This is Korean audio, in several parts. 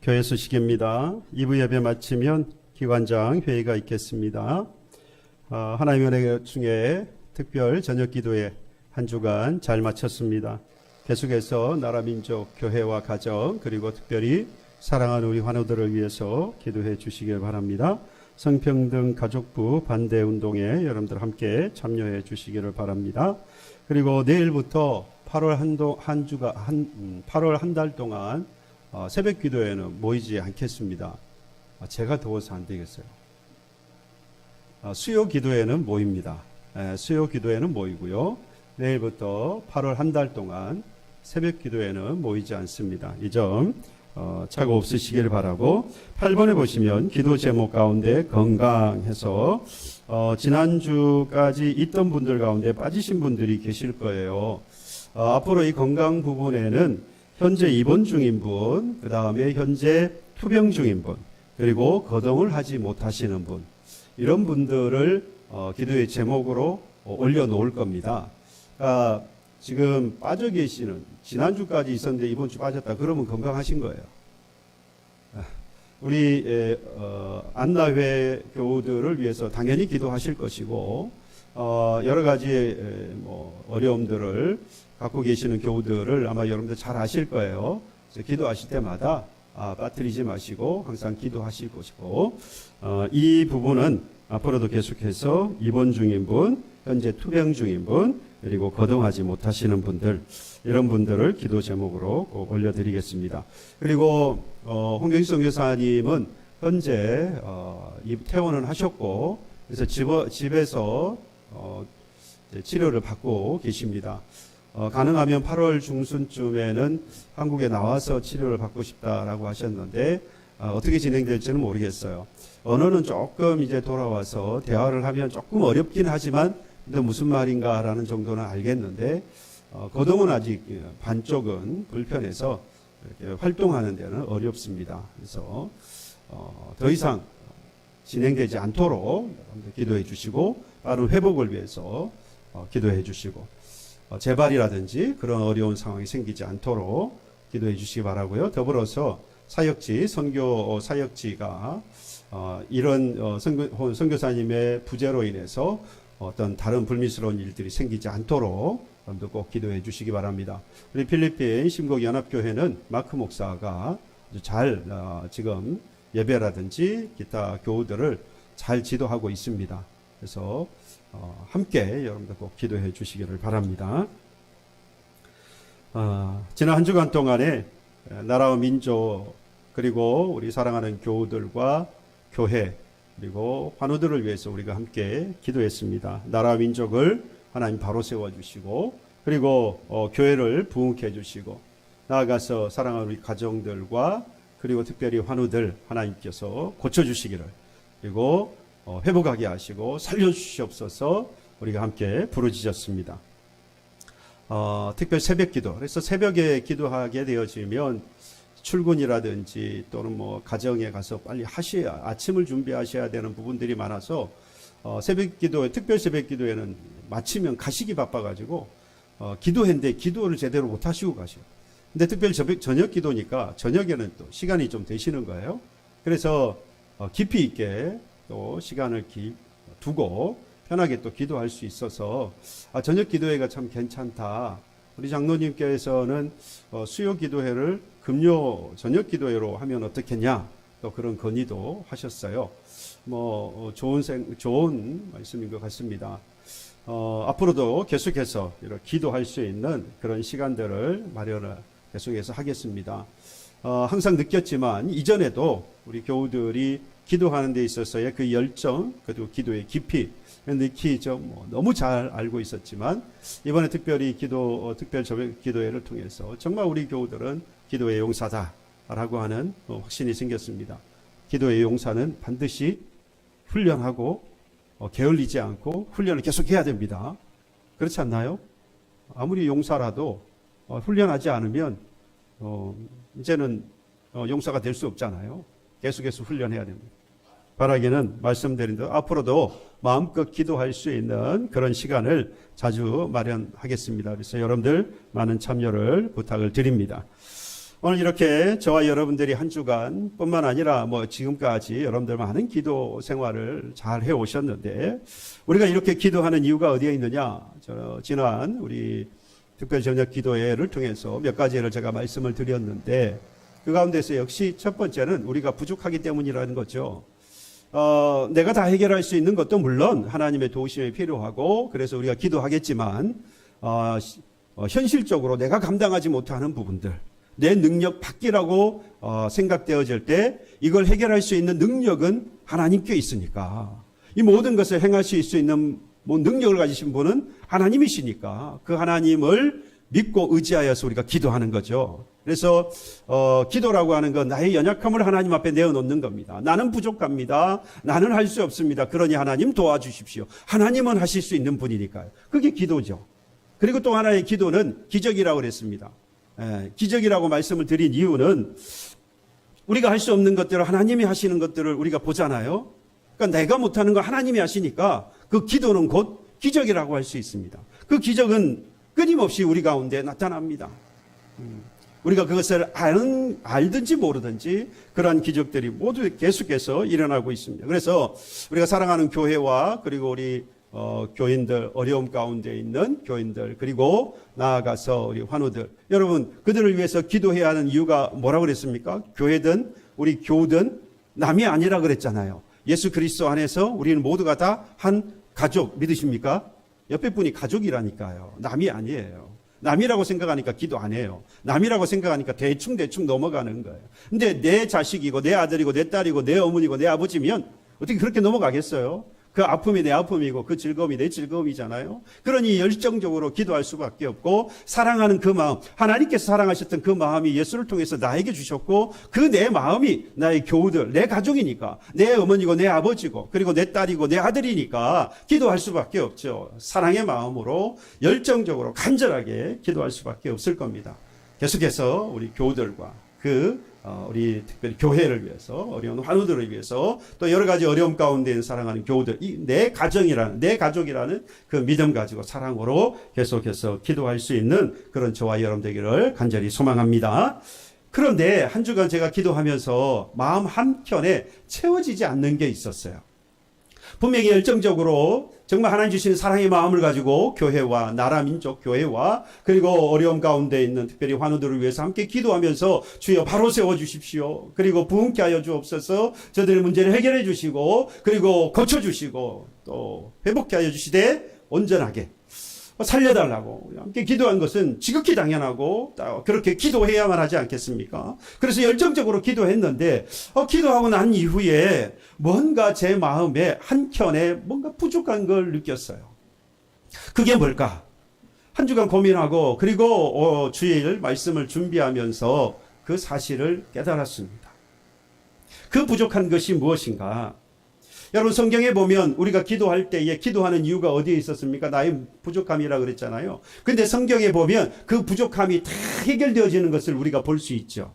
교회 소식입니다. 2부 예배 마치면 기관장 회의가 있겠습니다. 하나님의 은혜 중에 특별 저녁 기도회 한 주간 잘 마쳤습니다. 계속해서 나라 민족 교회와 가정 그리고 특별히 사랑하는 우리 환우들을 위해서 기도해 주시길 바랍니다. 성평등 가족부 반대 운동에 여러분들 함께 참여해 주시기를 바랍니다. 그리고 내일부터 8월 한 달 동안 새벽 기도회는 모이지 않겠습니다. 제가 더워서 안 되겠어요. 수요 기도회는 모입니다. 수요 기도회는 모이고요. 내일부터 8월 한 달 동안 새벽 기도회는 모이지 않습니다. 이 점 착오 없으시길 바라고 8번에 보시면 기도 제목 가운데 건강해서 지난주까지 있던 분들 가운데 빠지신 분들이 계실 거예요. 앞으로 이 건강 부분에는 현재 입원 중인 분, 그 다음에 현재 투병 중인 분, 그리고 거동을 하지 못하시는 분, 이런 분들을 기도의 제목으로 올려놓을 겁니다. 지금 빠져 계시는, 지난주까지 있었는데 이번 주 빠졌다, 그러면 건강하신 거예요. 우리 안나회 교우들을 위해서 당연히 기도하실 것이고, 여러 가지 어려움들을 갖고 계시는 교우들을 아마 여러분들 잘 아실 거예요. 그래서 기도하실 때마다 빠뜨리지 마시고 항상 기도하실 것이고, 이 부분은 앞으로도 계속해서 입원 중인 분, 현재 투병 중인 분, 그리고 거동하지 못하시는 분들, 이런 분들을 기도 제목으로 꼭 올려드리겠습니다. 그리고 홍경식 선교사님은 현재 퇴원을 하셨고, 그래서 집에서 치료를 받고 계십니다. 가능하면 8월 중순쯤에는 한국에 나와서 치료를 받고 싶다라고 하셨는데 어떻게 진행될지는 모르겠어요. 언어는 조금 이제 돌아와서 대화를 하면 조금 어렵긴 하지만 근데 무슨 말인가라는 정도는 알겠는데 거동은 아직 반쪽은 불편해서 이렇게 활동하는 데는 어렵습니다. 그래서 더 이상 진행되지 않도록 기도해 주시고 빠른 회복을 위해서 기도해 주시고 재발이라든지 그런 어려운 상황이 생기지 않도록 기도해 주시기 바라고요. 더불어서 사역지, 선교 사역지가 이런 선교사님의 부재로 인해서 어떤 다른 불미스러운 일들이 생기지 않도록 여러분들 꼭 기도해 주시기 바랍니다. 우리 필리핀 심곡연합교회는 마크 목사가 아주 잘 지금 예배라든지 기타 교우들을 잘 지도하고 있습니다. 그래서 함께 여러분들 꼭 기도해 주시기를 바랍니다. 지난 한 주간 동안에 나라와 민족 그리고 우리 사랑하는 교우들과 교회 그리고 환우들을 위해서 우리가 함께 기도했습니다. 나라와 민족을 하나님 바로 세워주시고 그리고 교회를 부흥케 해주시고 나아가서 사랑하는 우리 가정들과 그리고 특별히 환우들 하나님께서 고쳐주시기를 그리고 회복하게 하시고 살려주시옵소서 우리가 함께 부르짖었습니다. 특별 새벽 기도. 그래서 새벽에 기도하게 되어지면 출근이라든지 또는 가정에 가서 빨리 아침을 준비하셔야 되는 부분들이 많아서 새벽 기도에, 특별 새벽 기도에는 마치면 가시기 바빠가지고 기도했는데 기도를 제대로 못 하시고 가셔요. 근데 특별 저녁 기도니까 저녁에는 또 시간이 좀 되시는 거예요. 그래서 깊이 있게 또 시간을 두고 편하게 또 기도할 수 있어서 저녁 기도회가 참 괜찮다. 우리 장로님께서는 수요 기도회를 금요 저녁 기도회로 하면 어떻겠냐 또 그런 건의도 하셨어요. 좋은 말씀인 것 같습니다. 앞으로도 계속해서 이렇게 기도할 수 있는 그런 시간들을 마련을 계속해서 하겠습니다. 항상 느꼈지만 이전에도 우리 교우들이 기도하는 데 있어서의 그 열정 그리고 기도의 깊이 느끼죠. 너무 잘 알고 있었지만 이번에 특별히 특별 저녁 기도회를 통해서 정말 우리 교우들은 기도의 용사다라고 하는 확신이 생겼습니다. 기도의 용사는 반드시 훈련하고 게을리지 않고 훈련을 계속해야 됩니다. 그렇지 않나요? 아무리 용사라도 훈련하지 않으면 이제는 용사가 될 수 없잖아요. 계속해서 훈련해야 됩니다. 바라기는 말씀드린 대로 앞으로도 마음껏 기도할 수 있는 그런 시간을 자주 마련하겠습니다. 그래서 여러분들 많은 참여를 부탁을 드립니다. 오늘 이렇게 저와 여러분들이 한 주간 뿐만 아니라 뭐 지금까지 여러분들 많은 기도 생활을 잘 해오셨는데 우리가 이렇게 기도하는 이유가 어디에 있느냐? 지난 우리 특별 저녁 기도회를 통해서 몇 가지를 제가 말씀을 드렸는데 그 가운데서 역시 첫 번째는 우리가 부족하기 때문이라는 거죠. 내가 다 해결할 수 있는 것도 물론 하나님의 도우심이 필요하고 그래서 우리가 기도하겠지만 현실적으로 내가 감당하지 못하는 부분들 내 능력 밖이라고 생각되어질 때 이걸 해결할 수 있는 능력은 하나님께 있으니까 이 모든 것을 행하실 수 있는 능력을 가지신 분은 하나님이시니까 그 하나님을 믿고 의지하여서 우리가 기도하는 거죠. 그래서 기도라고 하는 건 나의 연약함을 하나님 앞에 내어놓는 겁니다. 나는 부족합니다. 나는 할 수 없습니다. 그러니 하나님 도와주십시오. 하나님은 하실 수 있는 분이니까요. 그게 기도죠. 그리고 또 하나의 기도는 기적이라고 그랬습니다. 기적이라고 말씀을 드린 이유는 우리가 할 수 없는 것들을 하나님이 하시는 것들을 우리가 보잖아요. 그러니까 내가 못하는 거 하나님이 하시니까 그 기도는 곧 기적이라고 할 수 있습니다. 그 기적은 끊임없이 우리 가운데 나타납니다. 우리가 그것을 알든지 모르든지 그러한 기적들이 모두 계속해서 일어나고 있습니다. 그래서 우리가 사랑하는 교회와 그리고 우리 교인들, 어려움 가운데 있는 교인들, 그리고 나아가서 우리 환우들, 여러분 그들을 위해서 기도해야 하는 이유가 뭐라고 그랬습니까? 교회든 우리 교우든 남이 아니라 그랬잖아요. 예수 그리스도 안에서 우리는 모두가 다 한 가족 믿으십니까? 옆에 분이 가족이라니까요. 남이 아니에요. 남이라고 생각하니까 기도 안 해요. 남이라고 생각하니까 대충 넘어가는 거예요. 근데 내 자식이고 내 아들이고 내 딸이고 내 어머니고 내 아버지면 어떻게 그렇게 넘어가겠어요? 그 아픔이 내 아픔이고 그 즐거움이 내 즐거움이잖아요. 그러니 열정적으로 기도할 수밖에 없고 사랑하는 그 마음, 하나님께서 사랑하셨던 그 마음이 예수를 통해서 나에게 주셨고 그 내 마음이 나의 교우들, 내 가족이니까 내 어머니고 내 아버지고 그리고 내 딸이고 내 아들이니까 기도할 수밖에 없죠. 사랑의 마음으로 열정적으로 간절하게 기도할 수밖에 없을 겁니다. 계속해서 우리 교우들과 우리 특별히 교회를 위해서 어려운 환우들을 위해서 또 여러 가지 어려움 가운데 사랑하는 교우들 내 가족이라는 그 믿음 가지고 사랑으로 계속해서 기도할 수 있는 그런 저와 여러분 되기를 간절히 소망합니다. 그런데 한 주간 제가 기도하면서 마음 한켠에 채워지지 않는 게 있었어요. 분명히 열정적으로 정말 하나님 주신 사랑의 마음을 가지고 교회와 나라 민족 교회와 그리고 어려움 가운데 있는 특별히 환우들을 위해서 함께 기도하면서 주여 바로 세워주십시오. 그리고 부흥케 하여 주옵소서. 저들의 문제를 해결해 주시고 그리고 고쳐주시고 또 회복케 하여 주시되 온전하게 살려달라고 함께 기도한 것은 지극히 당연하고 그렇게 기도해야만 하지 않겠습니까? 그래서 열정적으로 기도했는데 기도하고 난 이후에 뭔가 제 마음에 한켠에 뭔가 부족한 걸 느꼈어요. 그게 뭘까? 한 주간 고민하고 그리고 주일 말씀을 준비하면서 그 사실을 깨달았습니다. 그 부족한 것이 무엇인가? 여러분 성경에 보면 우리가 기도할 때에 기도하는 이유가 어디에 있었습니까? 나의 부족함이라 그랬잖아요. 근데 성경에 보면 그 부족함이 다 해결되어지는 것을 우리가 볼 수 있죠.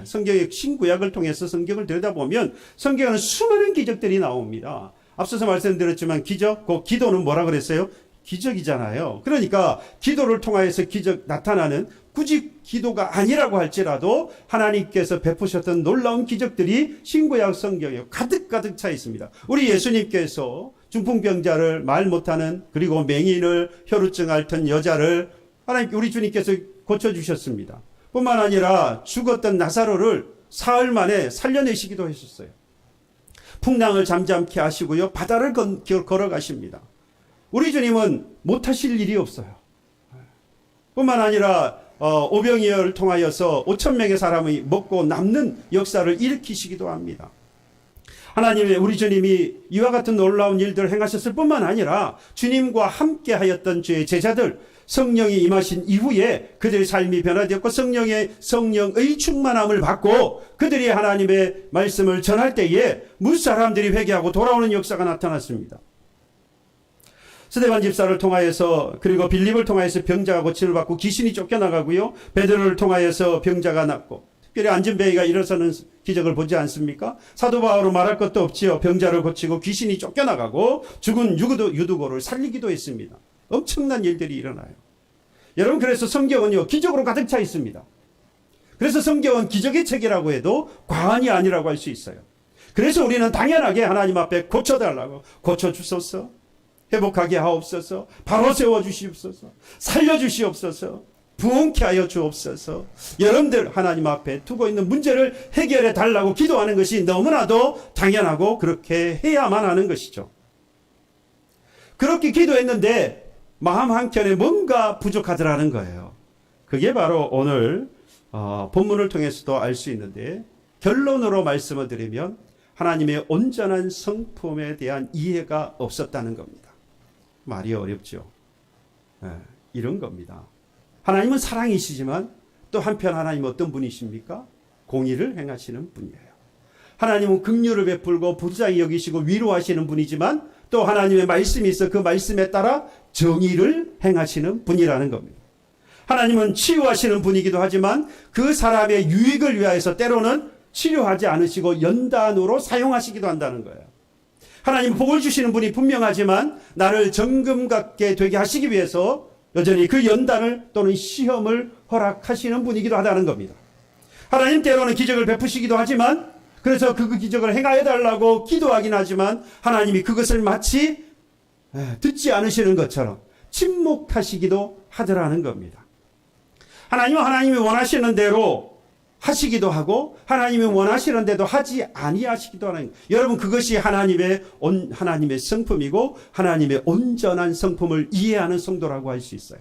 성경의 신구약을 통해서 성경을 들여다보면 성경에는 수많은 기적들이 나옵니다. 앞서서 말씀드렸지만 그 기도는 뭐라 그랬어요? 기적이잖아요. 그러니까 기도를 통하여서 기적 나타나는 굳이 기도가 아니라고 할지라도 하나님께서 베푸셨던 놀라운 기적들이 신구약 성경에 가득 차 있습니다. 우리 예수님께서 중풍병자를 말 못하는 그리고 맹인을 혈우증 앓던 여자를 우리 주님께서 고쳐주셨습니다. 뿐만 아니라 죽었던 나사로를 사흘 만에 살려내시기도 하셨어요. 풍랑을 잠잠케 하시고요. 바다를 걸어가십니다. 우리 주님은 못하실 일이 없어요. 뿐만 아니라 오병이어를 통하여서 5,000명의 사람이 먹고 남는 역사를 일으키시기도 합니다. 하나님의 우리 주님이 이와 같은 놀라운 일들을 행하셨을 뿐만 아니라 주님과 함께 하였던 주의 제자들 성령이 임하신 이후에 그들의 삶이 변화되었고 성령의 충만함을 받고 그들이 하나님의 말씀을 전할 때에 무사람들이 회개하고 돌아오는 역사가 나타났습니다. 스데반 집사를 통하여서 그리고 빌립을 통하여서 병자가 고침을 받고 귀신이 쫓겨나가고요. 베드로를 통하여서 병자가 낫고 특별히 안전뱅이가 일어서는 기적을 보지 않습니까? 사도 바울은 말할 것도 없지요. 병자를 고치고 귀신이 쫓겨나가고 죽은 유두고를 살리기도 했습니다. 엄청난 일들이 일어나요. 여러분 그래서 성경은요 기적으로 가득 차 있습니다. 그래서 성경은 기적의 책이라고 해도 과언이 아니라고 할 수 있어요. 그래서 우리는 당연하게 하나님 앞에 고쳐달라고, 고쳐주소서, 회복하게 하옵소서, 바로 세워주시옵소서, 살려주시옵소서, 부흥케 하여 주옵소서. 여러분들 하나님 앞에 두고 있는 문제를 해결해 달라고 기도하는 것이 너무나도 당연하고 그렇게 해야만 하는 것이죠. 그렇게 기도했는데 마음 한켠에 뭔가 부족하더라는 거예요. 그게 바로 오늘 본문을 통해서도 알 수 있는데, 결론으로 말씀을 드리면 하나님의 온전한 성품에 대한 이해가 없었다는 겁니다. 말이 어렵죠. 이런 겁니다. 하나님은 사랑이시지만 또 한편 하나님은 어떤 분이십니까? 공의를 행하시는 분이에요. 하나님은 긍휼을 베풀고 부자히 여기시고 위로하시는 분이지만 또 하나님의 말씀이 있어 그 말씀에 따라 정의를 행하시는 분이라는 겁니다. 하나님은 치유하시는 분이기도 하지만 그 사람의 유익을 위하여서 때로는 치료하지 않으시고 연단으로 사용하시기도 한다는 거예요. 하나님 복을 주시는 분이 분명하지만 나를 정금 갖게 되게 하시기 위해서 여전히 그 연단을 또는 시험을 허락하시는 분이기도 하다는 겁니다. 하나님 때로는 기적을 베푸시기도 하지만, 그래서 그 기적을 행하여 달라고 기도하긴 하지만 하나님이 그것을 마치 듣지 않으시는 것처럼 침묵하시기도 하더라는 겁니다. 하나님은 하나님이 원하시는 대로 하시기도 하고 하나님이 원하시는 대로 하지 아니하시기도 하는, 여러분 그것이 하나님의 성품이고 하나님의 온전한 성품을 이해하는 성도라고 할 수 있어요.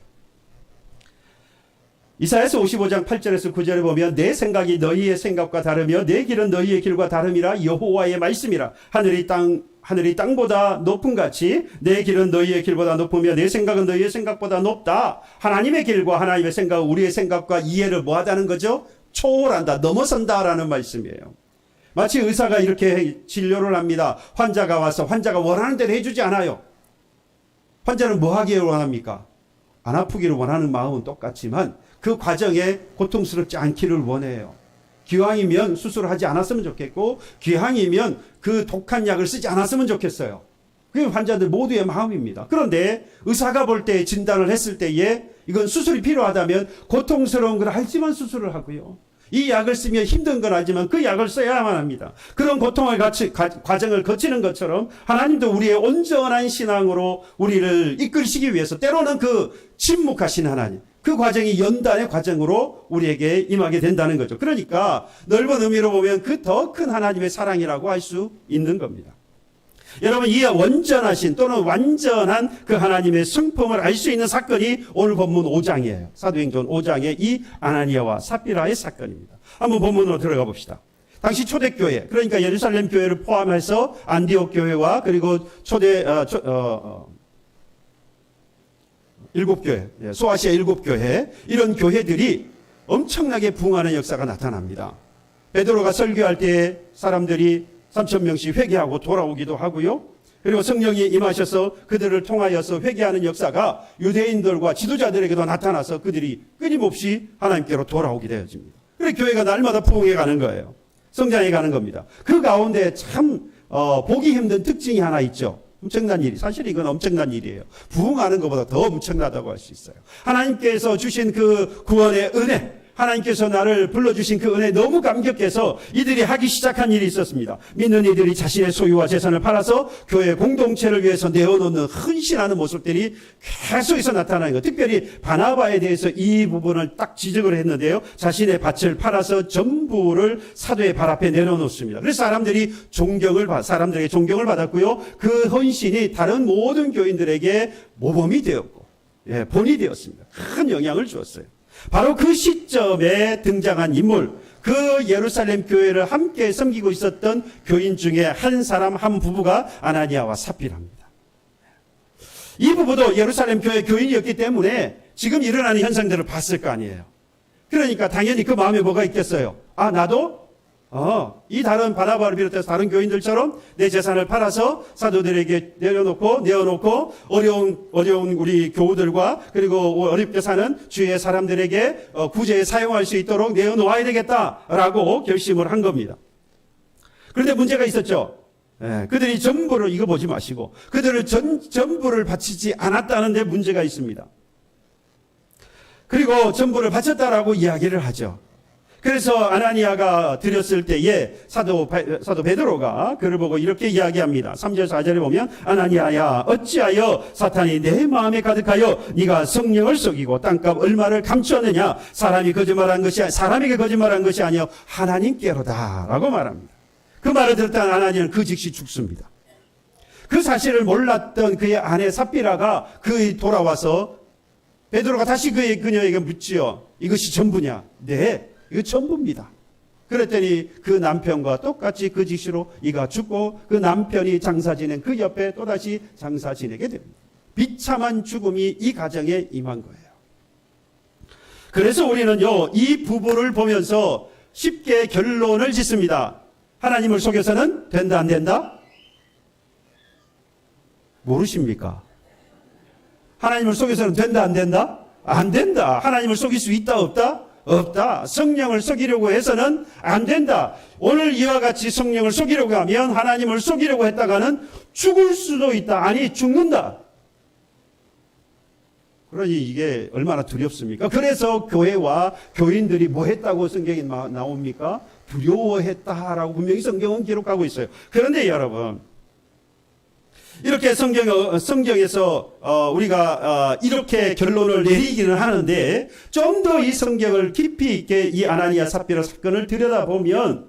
이사야서 55장 8절에서 9절에 보면 내 생각이 너희의 생각과 다르며 내 길은 너희의 길과 다름이라 여호와의 말씀이라. 하늘이 땅보다 높은 같이 내 길은 너희의 길보다 높으며 내 생각은 너희의 생각보다 높다. 하나님의 길과 하나님의 생각은 우리의 생각과 이해를 뭐하다는 거죠? 초월한다, 넘어선다라는 말씀이에요. 마치 의사가 이렇게 진료를 합니다. 환자가 와서 환자가 원하는 대로 해주지 않아요. 환자는 뭐 하기를 원합니까? 안 아프기를 원하는 마음은 똑같지만 그 과정에 고통스럽지 않기를 원해요. 기왕이면 수술을 하지 않았으면 좋겠고, 기왕이면 그 독한 약을 쓰지 않았으면 좋겠어요. 그게 환자들 모두의 마음입니다. 그런데 의사가 볼 때 진단을 했을 때에 이건 수술이 필요하다면 고통스러운 걸 알지만 수술을 하고요. 이 약을 쓰면 힘든 건 알지만 그 약을 써야만 합니다. 그런 고통을 과정을 거치는 것처럼 하나님도 우리의 온전한 신앙으로 우리를 이끌시기 위해서 때로는 그 침묵하신 하나님, 그 과정이 연단의 과정으로 우리에게 임하게 된다는 거죠. 그러니까 넓은 의미로 보면 그 더 큰 하나님의 사랑이라고 할 수 있는 겁니다. 여러분, 이 온전하신 또는 완전한 그 하나님의 성품을 알 수 있는 사건이 오늘 본문 5장이에요. 사도행전 5장의 이 아나니아와 삽비라의 사건입니다. 한번 본문으로 들어가 봅시다. 당시 초대교회, 그러니까 예루살렘 교회를 포함해서 안디옥 교회와 그리고 일곱 교회, 소아시아 일곱 교회, 이런 교회들이 엄청나게 부흥하는 역사가 나타납니다. 베드로가 설교할 때 사람들이 3,000명씩 회개하고 돌아오기도 하고요. 그리고 성령이 임하셔서 그들을 통하여서 회개하는 역사가 유대인들과 지도자들에게도 나타나서 그들이 끊임없이 하나님께로 돌아오게 되어집니다. 그래서 교회가 날마다 부흥해 가는 거예요. 성장해 가는 겁니다. 그 가운데 참 보기 힘든 특징이 하나 있죠. 엄청난 일이, 사실 이건 엄청난 일이에요. 부흥하는 것보다 더 엄청나다고 할 수 있어요. 하나님께서 주신 그 구원의 은혜, 하나님께서 나를 불러주신 그 은혜에 너무 감격해서 이들이 하기 시작한 일이 있었습니다. 믿는 이들이 자신의 소유와 재산을 팔아서 교회 공동체를 위해서 내어놓는 헌신하는 모습들이 계속해서 나타나는 것. 특별히 바나바에 대해서 이 부분을 딱 지적을 했는데요. 자신의 밭을 팔아서 전부를 사도의 발 앞에 내려놓습니다. 그래서 사람들에게 존경을 받았고요. 그 헌신이 다른 모든 교인들에게 모범이 되었고, 본이 되었습니다. 큰 영향을 주었어요. 바로 그 시점에 등장한 인물, 그 예루살렘 교회를 함께 섬기고 있었던 교인 중에 한 사람, 한 부부가 아나니아와 삽비라입니다. 이 부부도 예루살렘 교회 교인이었기 때문에 지금 일어나는 현상들을 봤을 거 아니에요. 그러니까 당연히 그 마음에 뭐가 있겠어요? 아, 나도 이 다른 바나바를 비롯해서 다른 교인들처럼 내 재산을 팔아서 사도들에게 내어놓고 어려운 우리 교우들과 그리고 어렵게 사는 주위의 사람들에게 구제에 사용할 수 있도록 내어놓아야 되겠다라고 결심을 한 겁니다. 그런데 문제가 있었죠. 그들이 전부를, 이거 보지 마시고, 그들을 전부를 바치지 않았다는 데 문제가 있습니다. 그리고 전부를 바쳤다라고 이야기를 하죠. 그래서 아나니아가 드렸을 때에 사도 베드로가 그를 보고 이렇게 이야기합니다. 3절 4절에 보면 아나니아야 어찌하여 사탄이 내 마음에 가득하여 네가 성령을 속이고 땅값 얼마를 감추었느냐. 사람에게 거짓말한 것이 아니요 하나님께로다 라고 말합니다. 그 말을 듣던 아나니아는 그 즉시 죽습니다. 그 사실을 몰랐던 그의 아내 삽비라가 돌아와서 베드로가 다시 그녀에게 묻지요. 이것이 전부냐? 네, 이거 전부입니다. 그랬더니 그 남편과 똑같이 그 즉시로 이가 죽고 그 남편이 장사 지낸 그 옆에 또다시 장사 지내게 됩니다. 비참한 죽음이 이 가정에 임한 거예요. 그래서 우리는요, 이 부부를 보면서 쉽게 결론을 짓습니다. 하나님을 속여서는 된다, 안 된다? 모르십니까? 하나님을 속여서는 된다, 안 된다? 안 된다. 하나님을 속일 수 있다, 없다? 없다. 성령을 속이려고 해서는 안 된다. 오늘 이와 같이 성령을 속이려고 하면 하나님을 속이려고 했다가는 죽을 수도 있다. 아니, 죽는다. 그러니 이게 얼마나 두렵습니까? 그래서 교회와 교인들이 뭐 했다고 성경에 나옵니까? 두려워했다라고 분명히 성경은 기록하고 있어요. 그런데 여러분, 이렇게 성경에서 우리가 이렇게 결론을 내리기는 하는데 좀 더 이 성경을 깊이 있게 이 아나니아 삽비라 사건을 들여다보면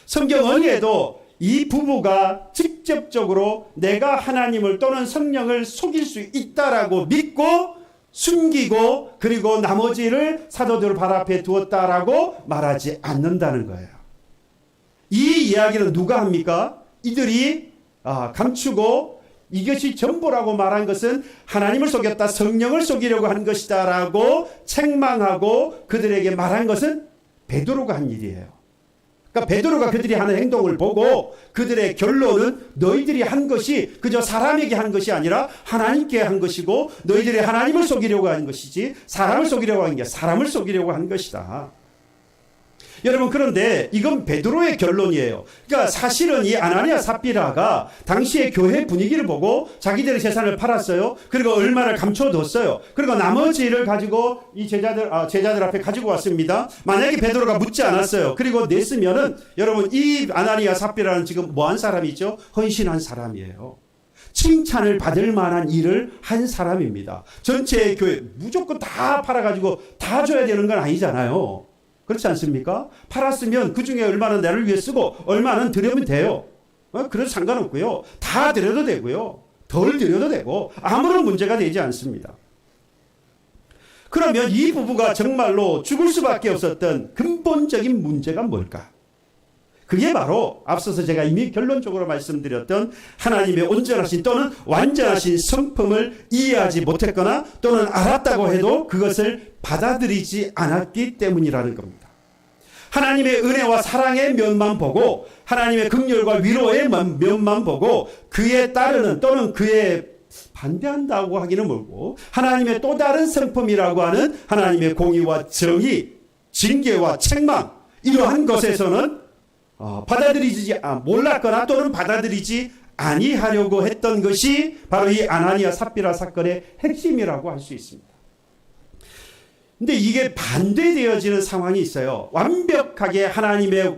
성경에도 이 부부가 직접적으로 내가 하나님을 또는 성령을 속일 수 있다라고 믿고 숨기고 그리고 나머지를 사도들 발 앞에 두었다라고 말하지 않는다는 거예요. 이 이야기는 누가 합니까? 이들이 감추고 이것이 전부라고 말한 것은 하나님을 속였다, 성령을 속이려고 한 것이다 라고 책망하고 그들에게 말한 것은 베드로가 한 일이에요. 그러니까 베드로가 그들이 하는 행동을 보고 그들의 결론은 너희들이 한 것이 그저 사람에게 한 것이 아니라 하나님께 한 것이고 너희들이 하나님을 속이려고 한 것이지 사람을 속이려고 한 게 사람을 속이려고 한 것이다. 여러분, 그런데 이건 베드로의 결론이에요. 그러니까 사실은 이 아나니아 삽비라가 당시의 교회 분위기를 보고 자기들의 재산을 팔았어요. 그리고 얼마를 감춰뒀어요. 그리고 나머지를 가지고 이 제자들 앞에 가지고 왔습니다. 만약에 베드로가 묻지 않았어요. 그리고 냈으면은 여러분, 이 아나니아 삽비라는 지금 뭐한 사람이죠? 헌신한 사람이에요. 칭찬을 받을 만한 일을 한 사람입니다. 전체 교회 무조건 다 팔아가지고 다 줘야 되는 건 아니잖아요. 그렇지 않습니까? 팔았으면 그 중에 얼마는 나를 위해 쓰고 얼마는 드리면 돼요. 그래도 상관없고요. 다 드려도 되고요. 덜 드려도 되고 아무런 문제가 되지 않습니다. 그러면 이 부부가 정말로 죽을 수밖에 없었던 근본적인 문제가 뭘까? 그게 바로 앞서서 제가 이미 결론적으로 말씀드렸던 하나님의 온전하신 또는 완전하신 성품을 이해하지 못했거나 또는 알았다고 해도 그것을 받아들이지 않았기 때문이라는 겁니다. 하나님의 은혜와 사랑의 면만 보고 하나님의 긍휼과 위로의 면만 보고 그에 따르는 또는 그에 반대한다고 하기는 뭐고 하나님의 또 다른 성품이라고 하는 하나님의 공의와 정의, 징계와 책망 이러한 것에서는 몰랐거나 또는 받아들이지 아니하려고 했던 것이 바로 이 아나니아 삽비라 사건의 핵심이라고 할 수 있습니다. 근데 이게 반대되어지는 상황이 있어요. 완벽하게 하나님의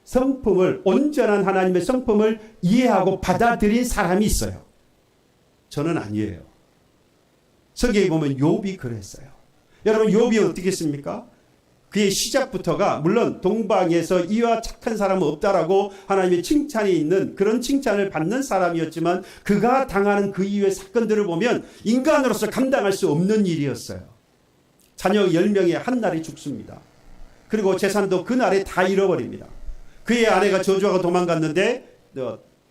성품을, 온전한 하나님의 성품을 이해하고 받아들인 사람이 있어요. 저는 아니에요. 성경에 보면 욥이 그랬어요. 여러분, 욥이 어떻게 했습니까? 그의 시작부터가 물론 동방에서 이와 착한 사람은 없다라고 하나님의 칭찬이 있는 그런 칭찬을 받는 사람이었지만 그가 당하는 그 이후의 사건들을 보면 인간으로서 감당할 수 없는 일이었어요. 자녀 10명이 한 날에 죽습니다. 그리고 재산도 그 날에 다 잃어버립니다. 그의 아내가 저주하고 도망갔는데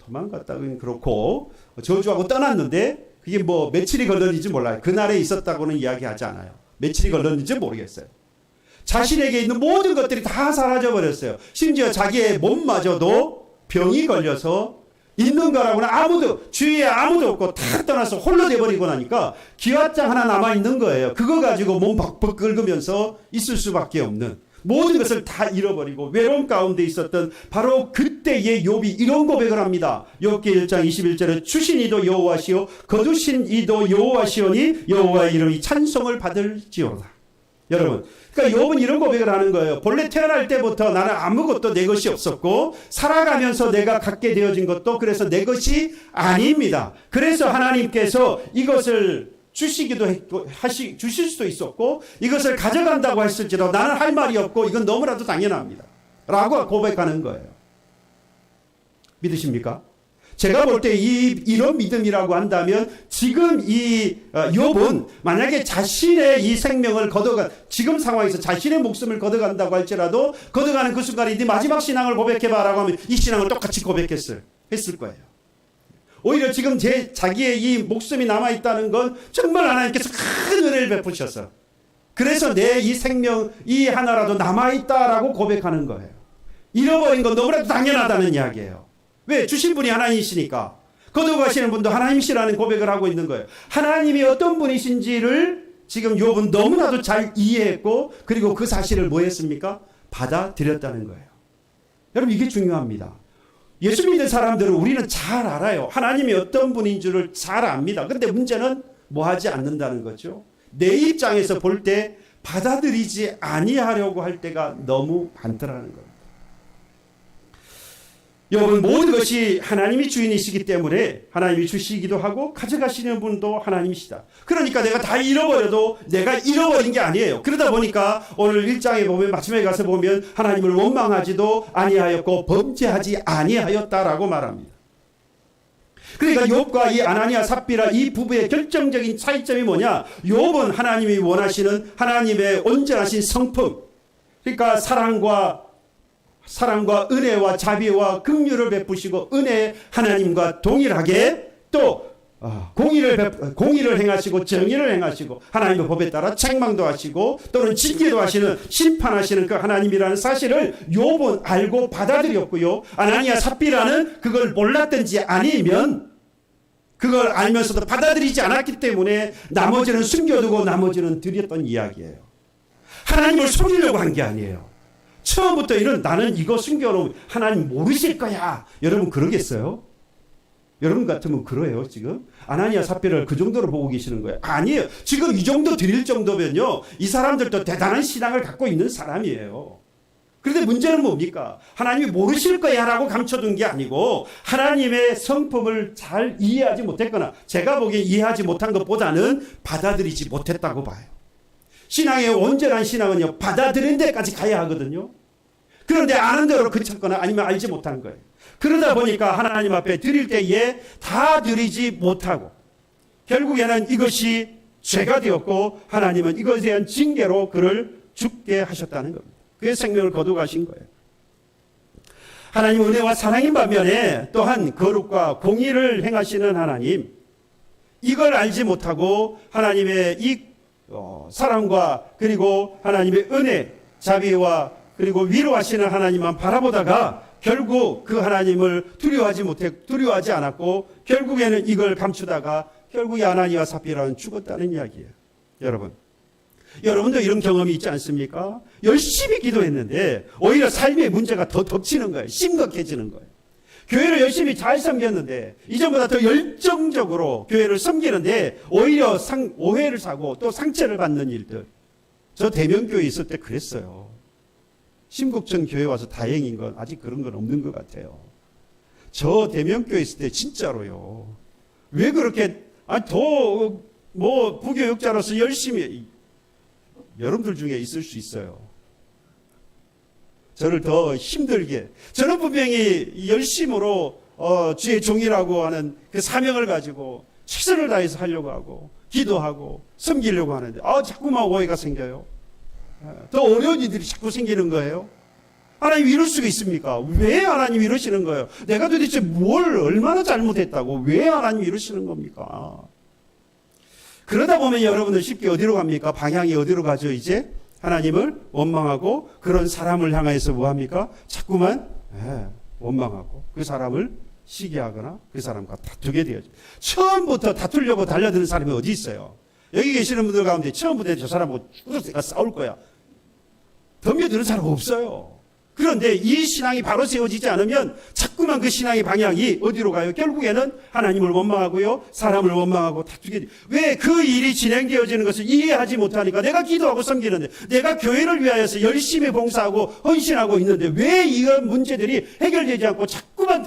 도망갔다고는 그렇고 저주하고 떠났는데 그게 뭐 며칠이 걸렸는지 몰라요. 그날에 있었다고는 이야기하지 않아요. 며칠이 걸렸는지 모르겠어요. 자신에게 있는 모든 것들이 다 사라져버렸어요. 심지어 자기의 몸마저도 병이 걸려서 있는 거라고는 주위에 아무도 없고 다 떠나서 홀로 돼버리고 나니까 기왓장 하나 남아있는 거예요. 그거 가지고 몸 벅벅 긁으면서 있을 수밖에 없는 모든 것을 다 잃어버리고 외로움 가운데 있었던 바로 그때의 욥이 이런 고백을 합니다. 욥기 1장 21절에 주신 이도 여호와시오 거두신 이도 여호와시오니 여호와의 이름이 찬송을 받을지어다. 여러분, 그러니까 욥은 이런 고백을 하는 거예요. 본래 태어날 때부터 나는 아무것도 내 것이 없었고 살아가면서 내가 갖게 되어진 것도 그래서 내 것이 아닙니다. 그래서 하나님께서 이것을 주시기도 했고 주실 수도 있었고 이것을 가져간다고 했을지라도 나는 할 말이 없고 이건 너무나도 당연합니다. 라고 고백하는 거예요. 믿으십니까? 제가 볼 때 이런 믿음이라고 한다면 지금 이 욥은 만약에 자신의 이 생명을 지금 상황에서 자신의 목숨을 걷어간다고 할지라도 걷어가는 그 순간에 네 마지막 신앙을 고백해봐라고 하면 이 신앙을 똑같이 고백했을 거예요. 오히려 지금 자기의 이 목숨이 남아있다는 건 정말 하나님께서 큰 은혜를 베푸셔서 그래서 내 이 생명 이 하나라도 남아있다라고 고백하는 거예요. 잃어버린 건 너무나도 당연하다는 이야기예요. 왜? 주신 분이 하나님이시니까. 거두가시는 분도 하나님이시라는 고백을 하고 있는 거예요. 하나님이 어떤 분이신지를 지금 욥은 너무나도 잘 이해했고 그리고 그 사실을 뭐 했습니까? 받아들였다는 거예요. 여러분 이게 중요합니다. 예수 믿는 사람들은 우리는 잘 알아요. 하나님이 어떤 분인 줄을 잘 압니다. 그런데 문제는 뭐 하지 않는다는 거죠. 내 입장에서 볼 때 받아들이지 아니하려고 할 때가 너무 많더라는 겁니다. 욥은 모든 것이 하나님이 주인이시기 때문에 하나님이 주시기도 하고 가져가시는 분도 하나님이시다. 그러니까 내가 다 잃어버려도 내가 잃어버린 게 아니에요. 그러다 보니까 오늘 1장에 보면 마지막에 가서 보면 하나님을 원망하지도 아니하였고 범죄하지 아니하였다라고 말합니다. 그러니까 욥과 이 아나니아 삽비라 이 부부의 결정적인 차이점이 뭐냐? 욥은 하나님이 원하시는 하나님의 온전하신 성품, 그러니까 사랑과 은혜와 자비와 긍휼을 베푸시고 은혜 하나님과 동일하게 또 공의를 행하시고 정의를 행하시고 하나님의 법에 따라 책망도 하시고 또는 징계도 하시는 심판하시는 그 하나님이라는 사실을 욥은 알고 받아들였고요. 아나니아 삽비라는 그걸 몰랐든지 아니면 그걸 알면서도 받아들이지 않았기 때문에 나머지는 숨겨두고 나머지는 드렸던 이야기예요. 하나님을 속이려고 한 게 아니에요. 처음부터 나는 이거 숨겨놓으면 하나님 모르실 거야. 여러분 그러겠어요? 여러분 같으면 그래요 지금? 아나니아 삽비를 그 정도로 보고 계시는 거예요? 아니에요. 지금 이 정도 드릴 정도면요. 이 사람들도 대단한 신앙을 갖고 있는 사람이에요. 그런데 문제는 뭡니까? 하나님이 모르실 거야 라고 감춰둔 게 아니고 하나님의 성품을 잘 이해하지 못했거나 제가 보기에 이해하지 못한 것보다는 받아들이지 못했다고 봐요. 신앙의 온전한 신앙은요 받아들이는 데까지 가야 하거든요. 그런데 아는 대로 그쳤거나 아니면 알지 못한 거예요. 그러다 보니까 하나님 앞에 드릴 때에 다 드리지 못하고 결국에는 이것이 죄가 되었고 하나님은 이것에 대한 징계로 그를 죽게 하셨다는 겁니다. 그의 생명을 거두가신 거예요. 하나님 은혜와 사랑인 반면에 또한 거룩과 공의를 행하시는 하나님, 이걸 알지 못하고 하나님의 이 사랑과 그리고 하나님의 은혜, 자비와 그리고 위로하시는 하나님만 바라보다가 결국 그 하나님을 두려워하지 않았고 결국에는 이걸 감추다가 결국에 아나니아 삽비라는 죽었다는 이야기예요. 여러분도 이런 경험이 있지 않습니까? 열심히 기도했는데 오히려 삶의 문제가 더 덮치는 거예요. 심각해지는 거예요. 교회를 열심히 잘 섬겼는데 이전보다 더 열정적으로 교회를 섬기는데 오히려 오해를 사고 또 상처를 받는 일들. 저 대명교회 있을 때 그랬어요. 심국천 교회 와서 다행인 건 아직 그런 건 없는 것 같아요. 저 대명교회 있을 때 진짜로요. 왜 그렇게 부교육자로서 열심히 여러분들 중에 있을 수 있어요. 저를 더 힘들게. 저는 분명히 열심으로 주의 종이라고 하는 그 사명을 가지고 최선을 다해서 하려고 하고 기도하고 섬기려고 하는데 자꾸만 오해가 생겨요. 더 어려운 일들이 자꾸 생기는 거예요. 하나님 이럴 수가 있습니까? 왜 하나님 이러시는 거예요? 내가 도대체 뭘 얼마나 잘못했다고 왜 하나님 이러시는 겁니까? 그러다 보면 여러분들 쉽게 어디로 갑니까? 방향이 어디로 가죠 이제? 하나님을 원망하고 그런 사람을 향해서 뭐합니까? 자꾸만 원망하고 그 사람을 시기하거나 그 사람과 다투게 되어죠. 처음부터 다투려고 달려드는 사람이 어디 있어요? 여기 계시는 분들 가운데 처음부터 저 사람하고 내가 싸울 거야. 덤벼드는 사람 없어요. 그런데 이 신앙이 바로 세워지지 않으면 자꾸만 그 신앙의 방향이 어디로 가요? 결국에는 하나님을 원망하고요, 사람을 원망하고 다투게 돼요. 왜 그 일이 진행되어지는 것을 이해하지 못하니까 내가 기도하고 섬기는데, 내가 교회를 위하여서 열심히 봉사하고 헌신하고 있는데 왜 이런 문제들이 해결되지 않고 자꾸만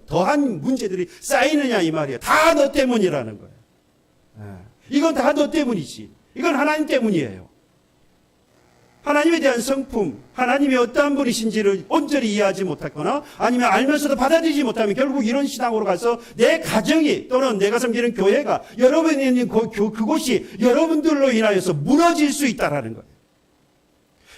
더한 문제들이 쌓이느냐 이 말이에요. 다 너 때문이라는 거예요. 이건 다 너 때문이지. 이건 하나님 때문이에요. 하나님에 대한 성품, 하나님이 어떠한 분이신지를 온전히 이해하지 못했거나 아니면 알면서도 받아들이지 못하면 결국 이런 신앙으로 가서 내 가정이 또는 내가 섬기는 교회가 여러분이 있는 그곳이 여러분들로 인하여서 무너질 수 있다는 거예요.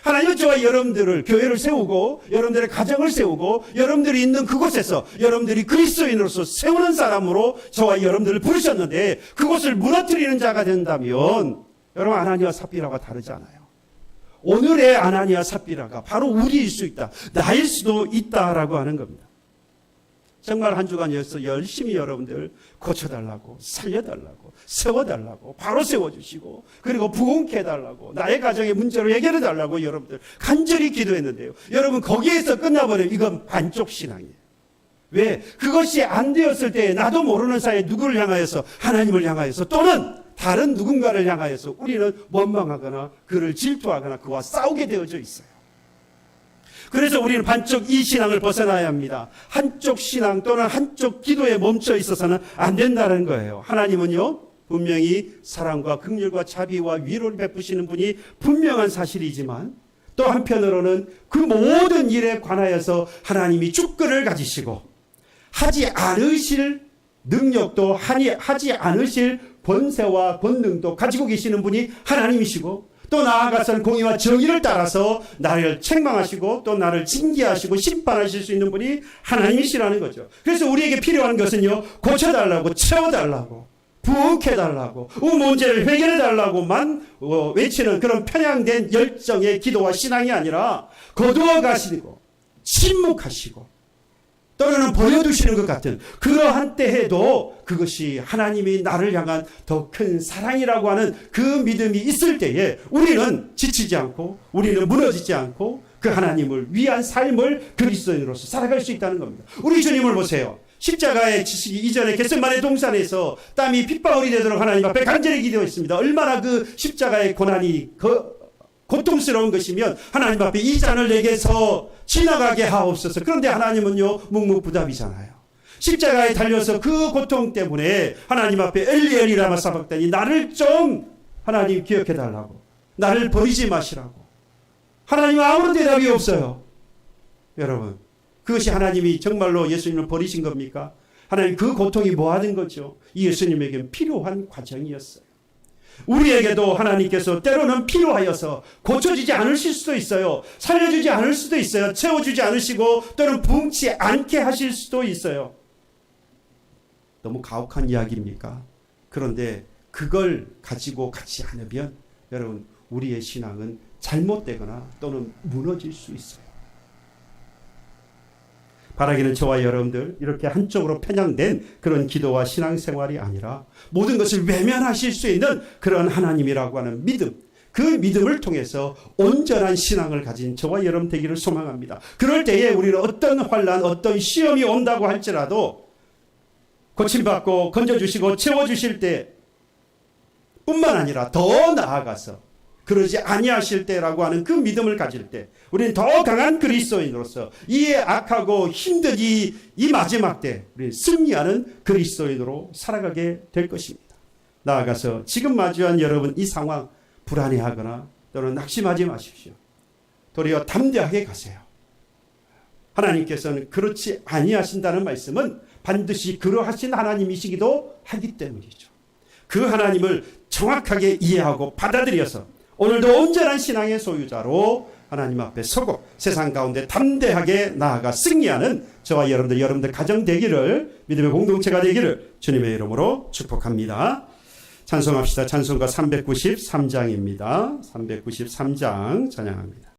하나님은 저와 여러분들을 교회를 세우고 여러분들의 가정을 세우고 여러분들이 있는 그곳에서 여러분들이 그리스도인으로서 세우는 사람으로 저와 여러분들을 부르셨는데 그곳을 무너뜨리는 자가 된다면 여러분 아나니아와 삽비라가 다르지 않아요. 오늘의 아나니아 삽비라가 바로 우리일 수 있다. 나일 수도 있다라고 하는 겁니다. 정말 한 주간 열심히 여러분들 고쳐달라고, 살려달라고, 세워달라고, 바로 세워주시고, 그리고 부흥케 해달라고, 나의 가정의 문제를 해결해달라고 여러분들 간절히 기도했는데요. 여러분 거기에서 끝나버려요. 이건 반쪽 신앙이에요. 왜? 그것이 안 되었을 때 나도 모르는 사이에 누구를 향하여서, 하나님을 향하여서 또는 다른 누군가를 향하여서 우리는 원망하거나 그를 질투하거나 그와 싸우게 되어져 있어요. 그래서 우리는 반쪽 이 신앙을 벗어나야 합니다. 한쪽 신앙 또는 한쪽 기도에 멈춰 있어서는 안 된다는 거예요. 하나님은요 분명히 사랑과 긍휼과 자비와 위로를 베푸시는 분이 분명한 사실이지만 또 한편으로는 그 모든 일에 관하여서 하나님이 주권을 가지시고 하지 않으실 능력도 하지 않으실 권세와 권능도 가지고 계시는 분이 하나님이시고 또 나아가서는 공의와 정의를 따라서 나를 책망하시고 또 나를 징계하시고 심판하실 수 있는 분이 하나님이시라는 거죠. 그래서 우리에게 필요한 것은요 고쳐달라고, 채워달라고, 부흥해달라고, 문제를 해결해달라고만 외치는 그런 편향된 열정의 기도와 신앙이 아니라 거두어 가시고 침묵하시고 또는 보여주시는 것 같은 그러한 때에도 그것이 하나님이 나를 향한 더 큰 사랑이라고 하는 그 믿음이 있을 때에 우리는 지치지 않고 우리는 무너지지 않고 그 하나님을 위한 삶을 그리스도인으로서 살아갈 수 있다는 겁니다. 우리 주님을 보세요. 십자가에 지시기 이전에 겟세마네 동산에서 땀이 핏방울이 되도록 하나님 앞에 간절히 기도했습니다. 얼마나 그 십자가의 고난이 고통스러운 것이면 하나님 앞에 이 잔을 내게서 지나가게 하옵소서. 그런데 하나님은요 묵묵부답이잖아요. 십자가에 달려서 그 고통 때문에 하나님 앞에 엘리 라마 사박다니 나를 좀 하나님 기억해달라고, 나를 버리지 마시라고. 하나님은 아무런 대답이 없어요. 여러분 그것이 하나님이 정말로 예수님을 버리신 겁니까? 하나님 그 고통이 뭐 하는 거죠? 이 예수님에게는 필요한 과정이었어요. 우리에게도 하나님께서 때로는 필요하여서 고쳐지지 않으실 수도 있어요. 살려주지 않을 수도 있어요. 채워주지 않으시고 또는 붕치 않게 하실 수도 있어요. 너무 가혹한 이야기입니까? 그런데 그걸 가지고 가지 않으면 여러분 우리의 신앙은 잘못되거나 또는 무너질 수 있어요. 바라기는 저와 여러분들 이렇게 한쪽으로 편향된 그런 기도와 신앙생활이 아니라 모든 것을 외면하실 수 있는 그런 하나님이라고 하는 믿음, 그 믿음을 통해서 온전한 신앙을 가진 저와 여러분 되기를 소망합니다. 그럴 때에 우리는 어떤 환난, 어떤 시험이 온다고 할지라도 고침받고 건져주시고 채워주실 때 뿐만 아니라 더 나아가서 그러지 아니하실 때라고 하는 그 믿음을 가질 때 우리는 더 강한 그리스도인으로서 이 악하고 힘든 이 마지막 때 우리는 승리하는 그리스도인으로 살아가게 될 것입니다. 나아가서 지금 마주한 여러분 이 상황 불안해하거나 또는 낙심하지 마십시오. 도리어 담대하게 가세요. 하나님께서는 그렇지 아니하신다는 말씀은 반드시 그러하신 하나님이시기도 하기 때문이죠. 그 하나님을 정확하게 이해하고 받아들여서 오늘도 온전한 신앙의 소유자로 하나님 앞에 서고 세상 가운데 담대하게 나아가 승리하는 저와 여러분들 가정 되기를, 믿음의 공동체가 되기를 주님의 이름으로 축복합니다. 찬송합시다. 찬송가 393장입니다. 393장 찬양합니다.